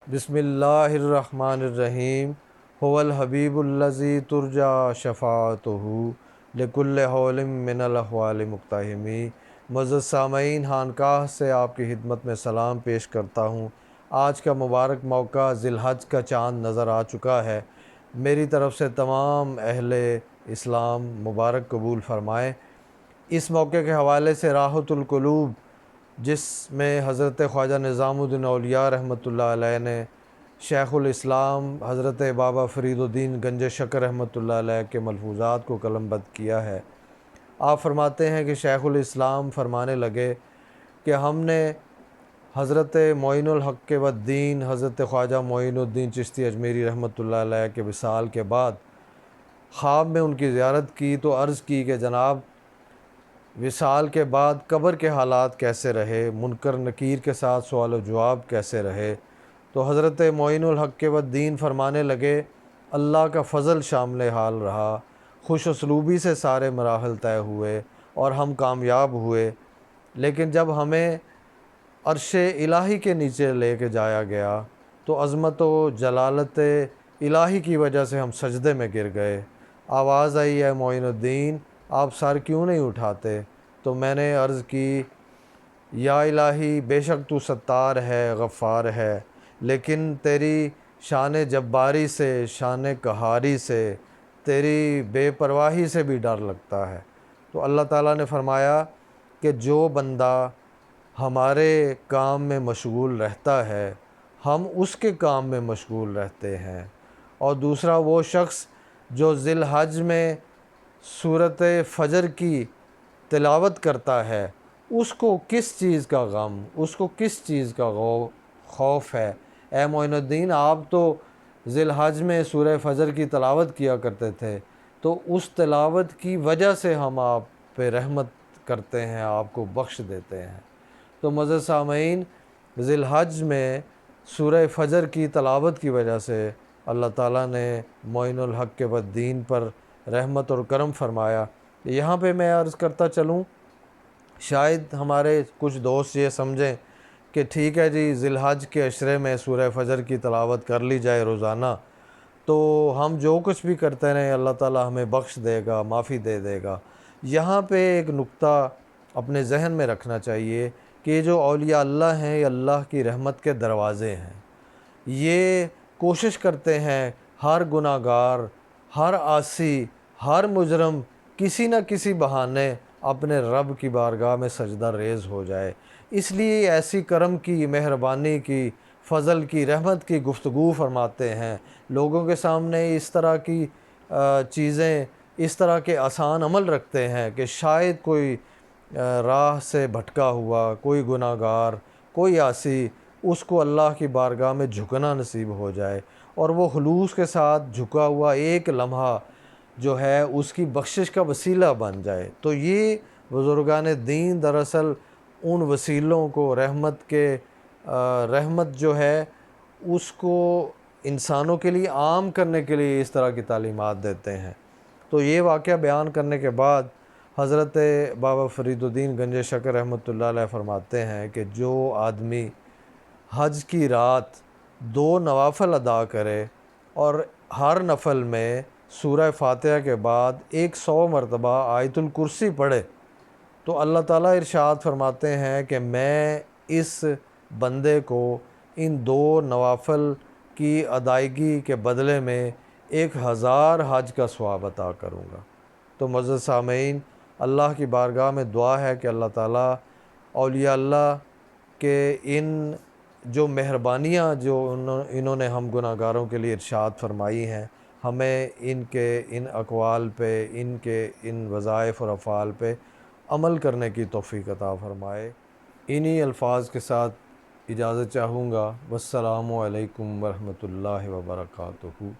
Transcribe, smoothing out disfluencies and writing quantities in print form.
بسم اللہ الرحمن الرحیم هو الحبیب الذی ترجا شفاعتہ لکل حول من الاحوال مقتحمی۔ معزز سامعین، خانقاہ سے آپ کی خدمت میں سلام پیش کرتا ہوں۔ آج کا مبارک موقع ذی الحج کا چاند نظر آ چکا ہے۔ میری طرف سے تمام اہل اسلام مبارک قبول فرمائیں۔ اس موقع کے حوالے سے راحت القلوب، جس میں حضرت خواجہ نظام الدین اولیاء رحمۃ اللہ علیہ نے شیخ الاسلام حضرت بابا فرید الدین گنج شکر رحمۃ اللہ علیہ کے ملفوظات کو قلم بند کیا ہے۔ آپ فرماتے ہیں کہ شیخ الاسلام فرمانے لگے کہ ہم نے حضرت معین الحق والدین حضرت خواجہ معین الدین چشتی اجمیری رحمۃ اللہ علیہ کے وصال کے بعد خواب میں ان کی زیارت کی تو عرض کی کہ جناب، وصال کے بعد قبر کے حالات کیسے رہے، منکر نکیر کے ساتھ سوال و جواب کیسے رہے؟ تو حضرت معین الحق والدین فرمانے لگے، اللہ کا فضل شامل حال رہا، خوش اسلوبی سے سارے مراحل طے ہوئے اور ہم کامیاب ہوئے، لیکن جب ہمیں عرش الہی کے نیچے لے کے جایا گیا تو عظمت و جلالت الہی کی وجہ سے ہم سجدے میں گر گئے۔ آواز آئی، اے معین الدین، آپ سر کیوں نہیں اٹھاتے؟ تو میں نے عرض کی، یا الہی، بے شک تو ستار ہے، غفار ہے، لیکن تیری شان جباری سے، شان قہاری سے، تیری بے پرواہی سے بھی ڈر لگتا ہے۔ تو اللہ تعالیٰ نے فرمایا کہ جو بندہ ہمارے کام میں مشغول رہتا ہے ہم اس کے کام میں مشغول رہتے ہیں، اور دوسرا وہ شخص جو ذی الحج میں سورۃ فجر کی تلاوت کرتا ہے اس کو کس چیز کا غم، اس کو کس چیز کا خوف ہے؟ اے معین الدین، آپ تو ذی الحج میں سورہ فجر کی تلاوت کیا کرتے تھے، تو اس تلاوت کی وجہ سے ہم آپ پہ رحمت کرتے ہیں، آپ کو بخش دیتے ہیں۔ تو معزز سامعین، ذی الحج میں سورہ فجر کی تلاوت کی وجہ سے اللہ تعالیٰ نے معین الحق والدین پر رحمت اور کرم فرمایا۔ یہاں پہ میں عرض کرتا چلوں، شاید ہمارے کچھ دوست یہ سمجھیں کہ ٹھیک ہے جی، ذی الحج کے عشرے میں سورہ فجر کی تلاوت کر لی جائے روزانہ تو ہم جو کچھ بھی کرتے رہیں اللہ تعالیٰ ہمیں بخش دے گا، معافی دے دے گا۔ یہاں پہ ایک نقطہ اپنے ذہن میں رکھنا چاہیے کہ یہ جو اولیاء اللہ ہیں یہ اللہ کی رحمت کے دروازے ہیں۔ یہ کوشش کرتے ہیں ہر گناہ گار، ہر عاصی، ہر مجرم کسی نہ کسی بہانے اپنے رب کی بارگاہ میں سجدہ ریز ہو جائے۔ اس لیے ایسی کرم کی، مہربانی کی، فضل کی، رحمت کی گفتگو فرماتے ہیں، لوگوں کے سامنے اس طرح کی چیزیں، اس طرح کے آسان عمل رکھتے ہیں کہ شاید کوئی راہ سے بھٹکا ہوا، کوئی گناہ گار، کوئی عاصی، اس کو اللہ کی بارگاہ میں جھکنا نصیب ہو جائے، اور وہ خلوص کے ساتھ جھکا ہوا ایک لمحہ جو ہے اس کی بخشش کا وسیلہ بن جائے۔ تو یہ بزرگان دین دراصل ان وسیلوں کو رحمت جو ہے اس کو انسانوں کے لیے عام کرنے کے لیے اس طرح کی تعلیمات دیتے ہیں۔ تو یہ واقعہ بیان کرنے کے بعد حضرت بابا فرید الدین گنج شکر رحمۃ اللہ علیہ فرماتے ہیں کہ جو آدمی حج کی رات 2 نوافل ادا کرے اور ہر نفل میں سورہ فاتحہ کے بعد 100 مرتبہ آیت الکرسی پڑھے تو اللہ تعالیٰ ارشاد فرماتے ہیں کہ میں اس بندے کو ان 2 نوافل کی ادائیگی کے بدلے میں 1000 حج کا ثواب عطا کروں گا۔ تو معزز سامعین، اللہ کی بارگاہ میں دعا ہے کہ اللہ تعالیٰ اولیاء اللہ کے ان جو مہربانیاں جو انہوں نے ہم گناہ گاروں کے لیے ارشاد فرمائی ہیں، ہمیں ان کے ان اقوال پہ، ان کے ان وظائف اور افعال پہ عمل کرنے کی توفیق عطا فرمائے۔ انہی الفاظ کے ساتھ اجازت چاہوں گا۔ والسلام علیکم ورحمۃ اللہ وبرکاتہ۔